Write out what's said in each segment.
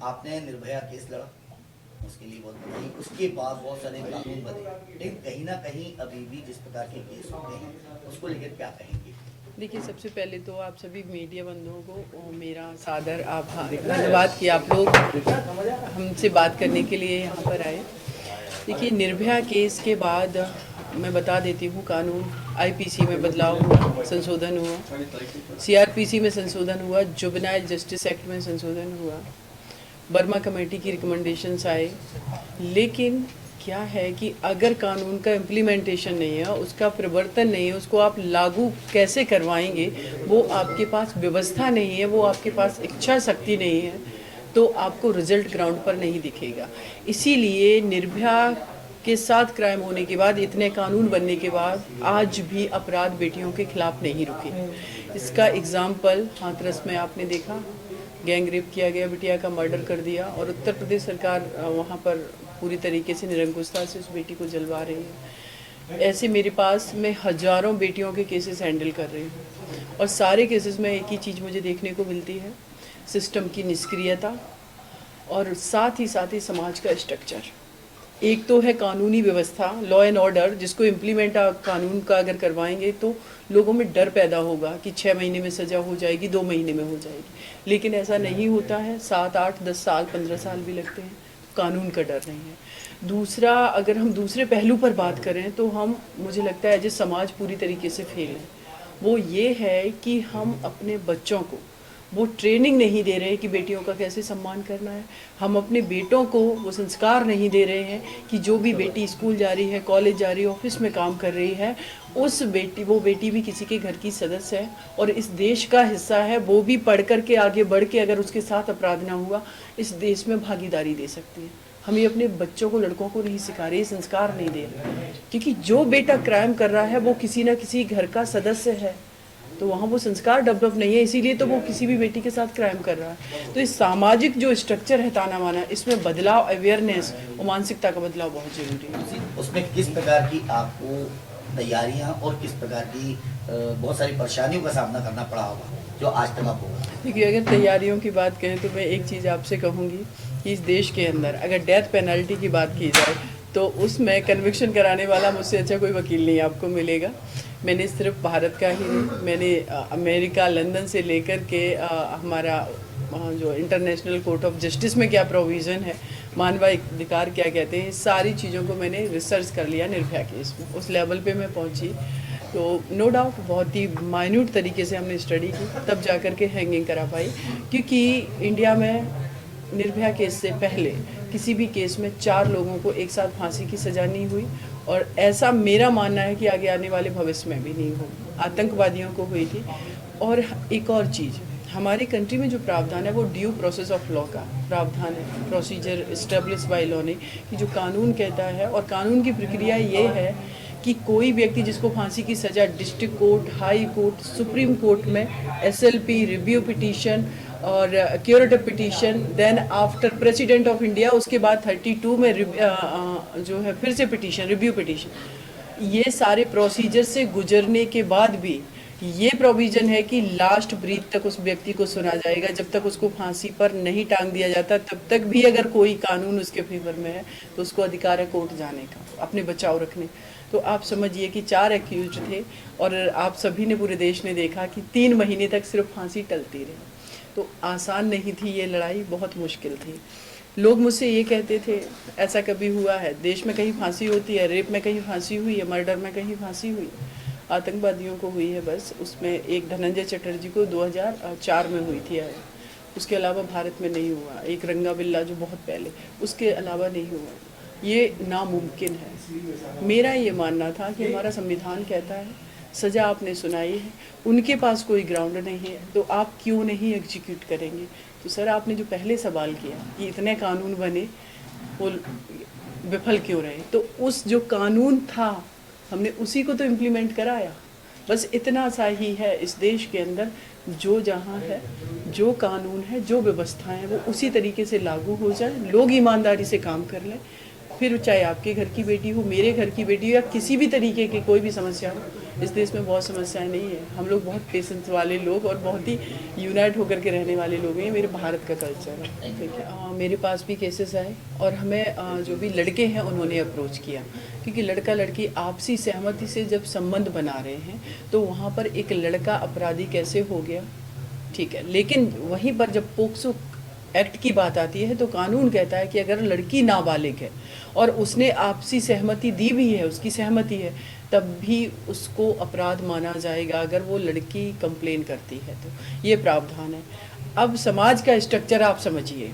आपने निर्भया केस लड़ा, उसके लिए बहुत बधाई। उसके बाद बहुत सारे कानून बने, लेकिन कहीं ना कहीं अभी भी जिस प्रकार के केस होते हैं उसको लेकर क्या कहेंगे? देखिए, सबसे पहले तो आप सभी मीडिया बंधुओं को मेरा सादर आभार, धन्यवाद कि आप लोग हमसे बात करने के लिए यहाँ पर आए। देखिए, निर्भया केस के बाद मैं बता देती हूँ, कानून आईपीसी में बदलाव हुआ, संशोधन हुआ, सीआरपीसी में संशोधन हुआ, जुवेनाइल जस्टिस एक्ट में संशोधन हुआ, बर्मा कमेटी की रिकमेंडेशंस आए। लेकिन क्या है कि अगर कानून का इम्प्लीमेंटेशन नहीं है, उसका प्रवर्तन नहीं है, उसको आप लागू कैसे करवाएंगे, वो आपके पास व्यवस्था नहीं है, वो आपके पास इच्छा शक्ति नहीं है, तो आपको रिजल्ट ग्राउंड पर नहीं दिखेगा। इसीलिए निर्भया के साथ क्राइम होने के बाद, इतने कानून बनने के बाद, आज भी अपराध बेटियों के खिलाफ नहीं रुके। इसका एग्जाम्पल हाथरस में आपने देखा, गैंग रेप किया गया, बिटिया का मर्डर कर दिया, और उत्तर प्रदेश सरकार वहाँ पर पूरी तरीके से निरंकुशता से उस बेटी को जलवा रही है। ऐसे मेरे पास मैं हजारों बेटियों के केसेस हैंडल कर रही हूँ, और सारे केसेस में एक ही चीज़ मुझे देखने को मिलती है, सिस्टम की निष्क्रियता और साथ ही समाज का स्ट्रक्चर। एक तो है कानूनी व्यवस्था, लॉ एंड ऑर्डर, जिसको इम्प्लीमेंट कानून का अगर करवाएंगे तो लोगों में डर पैदा होगा कि 6 महीने में सज़ा हो जाएगी, 2 महीने में हो जाएगी। लेकिन ऐसा नहीं होता है, 7, 8, 10 साल, 15 साल भी लगते हैं। कानून का डर नहीं है। दूसरा, अगर हम दूसरे पहलू पर बात करें तो हम, मुझे लगता है, जिस समाज पूरी तरीके से फेल है, वो ये है कि हम अपने बच्चों को वो ट्रेनिंग नहीं दे रहे कि बेटियों का कैसे सम्मान करना है। हम अपने बेटों को वो संस्कार नहीं दे रहे हैं कि जो भी बेटी स्कूल जा रही है, कॉलेज जा रही है, ऑफिस में काम कर रही है, वो बेटी भी किसी के घर की सदस्य है और इस देश का हिस्सा है। वो भी पढ़ कर के आगे बढ़ के, अगर उसके साथ अपराध ना हुआ, इस देश में भागीदारी दे सकती है। हम ये अपने बच्चों को, लड़कों को नहीं सिखा रहे, संस्कार नहीं दे रहे, क्योंकि जो बेटा क्राइम कर रहा है वो किसी ना किसी घर का सदस्य है, तो वहाँ वो संस्कार डेवलप नहीं है, इसीलिए तो वो किसी भी बेटी के साथ क्राइम कर रहा है। तो इस सामाजिक जो स्ट्रक्चर है ताना माना, इसमें बदलाव, अवेयरनेस और मानसिकता का बदलाव बहुत जरूरी है। उसमें किस प्रकार की आपको तैयारियां और किस प्रकार की बहुत सारी परेशानियों का सामना करना पड़ा होगा जो आज तक आपको? देखिए, अगर तैयारियों की बात करें तो मैं एक चीज़ आपसे कहूँगी कि इस देश के अंदर अगर डेथ पेनल्टी की बात की जाए तो उसमें कन्विक्शन कराने वाला मुझसे अच्छा कोई वकील नहीं आपको मिलेगा। मैंने सिर्फ भारत का ही नहीं, मैंने अमेरिका, लंदन से लेकर के हमारा जो इंटरनेशनल कोर्ट ऑफ जस्टिस में क्या प्रोविज़न है, मानवाधिकार क्या कहते हैं, सारी चीज़ों को मैंने रिसर्च कर लिया निर्भया केस में। उस लेवल पे मैं पहुंची, तो नो डाउट बहुत ही माइन्यूट तरीके से हमने स्टडी की, तब जा कर के हैंगिंग करा पाई। क्योंकि इंडिया में निर्भया केस से पहले किसी भी केस में 4 लोगों को एक साथ फांसी की सज़ा नहीं हुई, और ऐसा मेरा मानना है कि आगे आने वाले भविष्य में भी नहीं होगी। आतंकवादियों को हुई थी। और एक और चीज़, हमारी कंट्री में जो प्रावधान है वो ड्यू प्रोसेस ऑफ लॉ का प्रावधान है, प्रोसीजर इस्टेब्लिश बाय लॉ ने, कि जो कानून कहता है, और कानून की प्रक्रिया ये है कि कोई व्यक्ति जिसको फांसी की सज़ा district court, high court, supreme court में एसएलपी, रिव्यू पिटीशन और curative petition, then after president of India, उसके बाद 32 में जो है फिर से पिटीशन, रिव्यू पिटीशन, ये सारे प्रोसीजर से गुजरने के बाद भी ये प्रोविज़न है कि लास्ट ब्रीथ तक उस व्यक्ति को सुना जाएगा। जब तक उसको फांसी पर नहीं टांग दिया जाता, तब तक भी अगर कोई कानून उसके फेवर में है तो उसको अधिकार है कोर्ट जाने का, अपने बचाव रखने। तो आप समझिए कि 4 एक्यूज्ड थे, और आप सभी ने, पूरे देश ने देखा कि 3 महीने तक सिर्फ फांसी टलती रही। तो आसान नहीं थी ये लड़ाई, बहुत मुश्किल थी। लोग मुझसे ये कहते थे, ऐसा कभी हुआ है देश में कहीं फांसी होती है, रेप में कहीं फांसी हुई है, मर्डर में कहीं फांसी हुई है? आतंकवादियों को हुई है बस, उसमें एक धनंजय चटर्जी को 2004 में हुई थी, उसके अलावा भारत में नहीं हुआ। एक रंगा बिल्ला जो बहुत पहले, उसके अलावा नहीं हुआ। ये नामुमकिन है। मेरा ये मानना था कि हमारा संविधान कहता है सज़ा आपने सुनाई है, उनके पास कोई ग्राउंड नहीं है, तो आप क्यों नहीं एग्जीक्यूट करेंगे? तो सर, आपने जो पहले सवाल किया कि इतने कानून बने, वो विफल क्यों रहे, तो उस जो कानून था हमने उसी को तो इम्प्लीमेंट कराया। बस इतना सा ही है इस देश के अंदर, जो जहाँ है, जो कानून है, जो व्यवस्था है, वो उसी तरीके से लागू हो जाए, लोग ईमानदारी से काम कर लें, फिर चाहे आपके घर की बेटी हो, मेरे घर की बेटी हो, या किसी भी तरीके की कोई भी समस्या हो, इस देश में बहुत समस्याएं नहीं है, हम लोग बहुत पेशेंस वाले लोग और बहुत ही यूनाइट होकर के रहने वाले लोग हैं। ये मेरे भारत का कल्चर है। ठीक है, मेरे पास भी केसेस आए और हमें जो भी लड़के हैं उन्होंने अप्रोच किया, क्योंकि लड़का लड़की आपसी सहमति से जब संबंध बना रहे हैं तो वहाँ पर एक लड़का अपराधी कैसे हो गया, ठीक है। लेकिन वहीं पर जब पोक्सो एक्ट की बात आती है तो कानून कहता है कि अगर लड़की नाबालिग है और उसने आपसी सहमति दी भी है, उसकी सहमति है, तब भी उसको अपराध माना जाएगा अगर वो लड़की कंप्लेन करती है तो। ये प्रावधान है। अब समाज का स्ट्रक्चर आप समझिए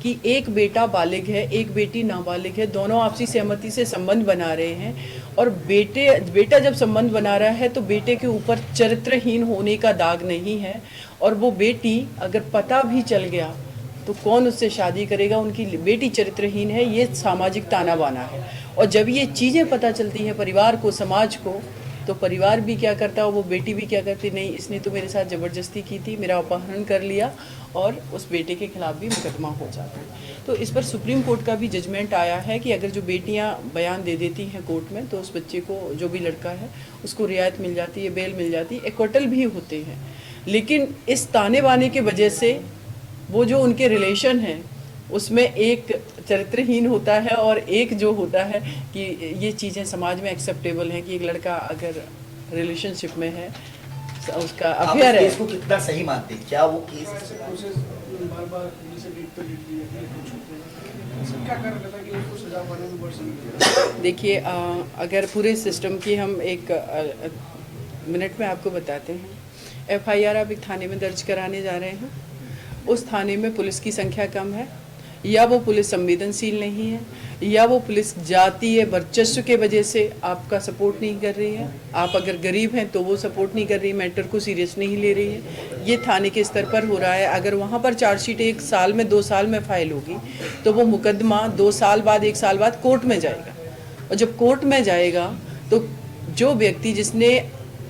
कि एक बेटा बालिग है, एक बेटी नाबालिग है, दोनों आपसी सहमति से संबंध बना रहे हैं और बेटा जब संबंध बना रहा है तो बेटे के ऊपर चरित्रहीन होने का दाग नहीं है, और वो बेटी अगर पता भी चल गया तो कौन उससे शादी करेगा, उनकी बेटी चरित्रहीन है, ये सामाजिक ताना बाना है। और जब ये चीज़ें पता चलती हैं परिवार को, समाज को, तो परिवार भी क्या करता है, वो बेटी भी क्या करती, नहीं इसने तो मेरे साथ ज़बरदस्ती की थी, मेरा अपहरण कर लिया, और उस बेटे के खिलाफ भी मुकदमा हो जाता है। तो इस पर सुप्रीम कोर्ट का भी जजमेंट आया है कि अगर जो बेटियां बयान दे देती हैं कोर्ट में तो उस बच्चे को, जो भी लड़का है, उसको रियायत मिल जाती है, बेल मिल जाती है, एक्विटल भी होते हैं। लेकिन इस ताने बाने की वजह से वो जो उनके रिलेशन हैं उसमें एक चरित्रहीन होता है और एक जो होता है कि ये चीज़ें समाज में एक्सेप्टेबल हैं कि एक लड़का अगर रिलेशनशिप में है, उसका अफेयर है। इसको कितना सही मानते हैं? क्या वो केस बार-बार जैसे डेट पे डेट दिया है, कुछ होते हैं, इसका क्या कारण रहता है कि उसको सजा पाने में वर्ष लगता है? देखिए, अगर पूरे सिस्टम की हम एक मिनट में आपको बताते हैं। एफआईआर आप एक थाने में दर्ज कराने जा रहे हैं, उस थाने में पुलिस की संख्या कम है, या वो पुलिस संवेदनशील नहीं है, या वो पुलिस जातीय वर्चस्व के वजह से आपका सपोर्ट नहीं कर रही है। आप अगर गरीब हैं तो वो सपोर्ट नहीं कर रही, मैटर को सीरियस नहीं ले रही है। ये थाने के स्तर पर हो रहा है। अगर वहाँ पर चार्जशीट 1 साल में 2 साल में फाइल होगी तो वो मुकदमा 2 साल बाद 1 साल बाद कोर्ट में जाएगा, और जब कोर्ट में जाएगा तो जो व्यक्ति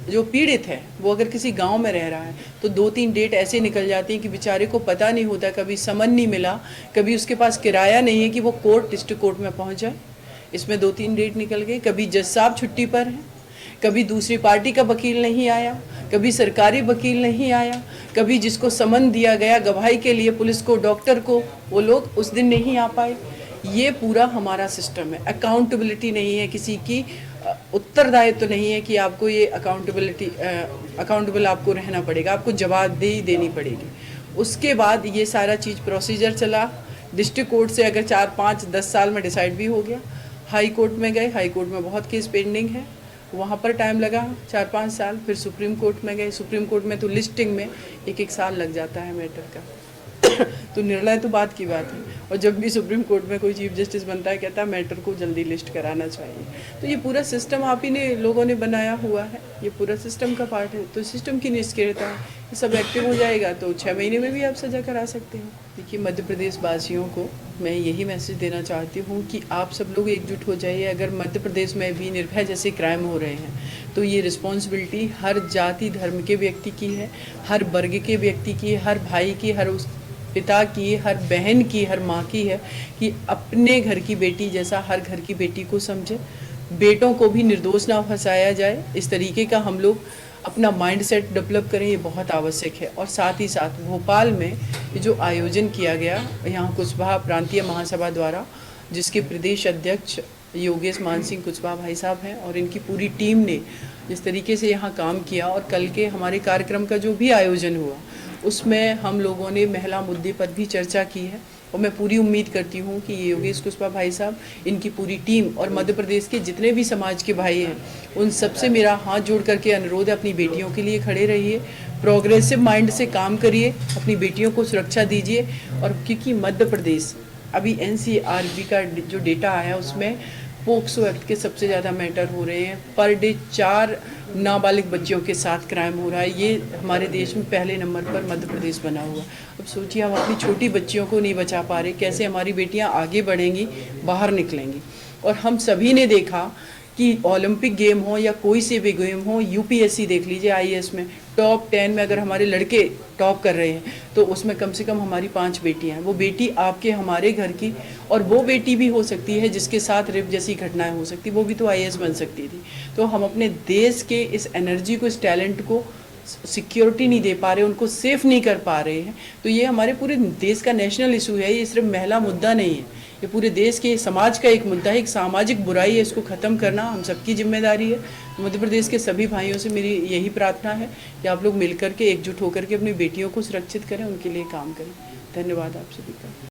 जो पीड़ित है वो अगर किसी गांव में रह रहा है तो 2-3 डेट ऐसे निकल जाती हैं कि बेचारे को पता नहीं होता, कभी समन नहीं मिला, कभी उसके पास किराया नहीं है कि वो डिस्ट्रिक्ट कोर्ट में पहुंच जाए। इसमें 2-3 डेट निकल गई। कभी जज साहब छुट्टी पर हैं, कभी दूसरी पार्टी का वकील नहीं आया, कभी सरकारी वकील नहीं आया, कभी जिसको समन दिया गया गवाही के लिए पुलिस को, डॉक्टर को, वो लोग उस दिन नहीं आ पाए। ये पूरा हमारा सिस्टम है। अकाउंटेबिलिटी नहीं है किसी की, उत्तरदायित्व तो नहीं है कि आपको ये अकाउंटेबल आपको रहना पड़ेगा, आपको जवाबदेही देनी पड़ेगी। उसके बाद ये सारा चीज़ प्रोसीजर चला। डिस्ट्रिक्ट कोर्ट से अगर 4, 5, 10 साल में डिसाइड भी हो गया, हाई कोर्ट में गए, हाई कोर्ट में बहुत केस पेंडिंग है, वहाँ पर टाइम लगा 4-5 साल। फिर सुप्रीम कोर्ट में गए, सुप्रीम कोर्ट में तो लिस्टिंग में 1-1 साल लग जाता है मैटर का। तो निर्णय तो बात की बात है, और जब भी सुप्रीम कोर्ट में कोई चीफ जस्टिस बनता है कहता है मैटर को जल्दी लिस्ट कराना चाहिए। तो ये पूरा सिस्टम आप ही ने लोगों ने बनाया हुआ है, ये पूरा सिस्टम का पार्ट है। तो सिस्टम की निष्क्रियता है, ये सब एक्टिव हो जाएगा तो 6 महीने में भी आप सजा करा सकते हो। देखिए, मध्य प्रदेश वासियों को मैं यही मैसेज देना चाहती हूँ कि आप सब लोग एकजुट हो जाइए। अगर मध्य प्रदेश में भी निर्भया जैसे क्राइम हो रहे हैं तो ये रिस्पॉन्सिबिलिटी हर जाति धर्म के व्यक्ति की है, हर वर्ग के व्यक्ति की है, हर भाई की, हर उस पिता की, हर बहन की, हर माँ की है कि अपने घर की बेटी जैसा हर घर की बेटी को समझे। बेटों को भी निर्दोष ना फंसाया जाए, इस तरीके का हम लोग अपना माइंडसेट डेवलप करें, ये बहुत आवश्यक है। और साथ ही साथ भोपाल में ये जो आयोजन किया गया यहाँ कुशवाहा प्रांतीय महासभा द्वारा, जिसके प्रदेश अध्यक्ष योगेश मान सिंह कुशवाहा भाई साहब हैं, और इनकी पूरी टीम ने जिस तरीके से यहाँ काम किया, और कल के हमारे कार्यक्रम का जो भी आयोजन हुआ उसमें हम लोगों ने महिला मुद्दे पर भी चर्चा की है। और मैं पूरी उम्मीद करती हूँ कि ये योगेश कुशवाहा भाई साहब, इनकी पूरी टीम और मध्य प्रदेश के जितने भी समाज के भाई हैं, उन सबसे मेरा हाथ जोड़ करके अनुरोध है, अपनी बेटियों के लिए खड़े रहिए, प्रोग्रेसिव माइंड से काम करिए, अपनी बेटियों को सुरक्षा दीजिए। और क्योंकि मध्य प्रदेश अभी NCRB का जो डेटा आया उसमें पोक्सो एक्ट के सबसे ज़्यादा मैटर हो रहे हैं। पर डे 4 नाबालिग बच्चियों के साथ क्राइम हो रहा है। ये हमारे देश में पहले नंबर पर मध्य प्रदेश बना हुआ। अब सोचिए, हम अपनी छोटी बच्चियों को नहीं बचा पा रहे, कैसे हमारी बेटियां आगे बढ़ेंगी, बाहर निकलेंगी। और हम सभी ने देखा कि ओलंपिक गेम हो या कोई से भी गेम हो, यूपीएससी देख लीजिए, आईएएस में टॉप 10 में अगर हमारे लड़के टॉप कर रहे हैं तो उसमें कम से कम हमारी 5 बेटियां हैं। वो बेटी आपके हमारे घर की, और वो बेटी भी हो सकती है जिसके साथ रेप जैसी घटनाएं हो सकती, वो भी तो आईएएस बन सकती थी। तो हम अपने देश के इस एनर्जी को, इस टैलेंट को सिक्योरिटी नहीं दे पा रहे, उनको सेफ नहीं कर पा रहे हैं। तो ये हमारे पूरे देश का नेशनल इशू है, ये सिर्फ महिला मुद्दा नहीं है, ये पूरे देश के समाज का एक मुद्दा है, एक सामाजिक बुराई है। इसको ख़त्म करना हम सबकी जिम्मेदारी है। मध्य प्रदेश के सभी भाइयों से मेरी यही प्रार्थना है कि आप लोग मिलकर के, एकजुट होकर के अपनी बेटियों को सुरक्षित करें, उनके लिए काम करें। धन्यवाद आप सभी का।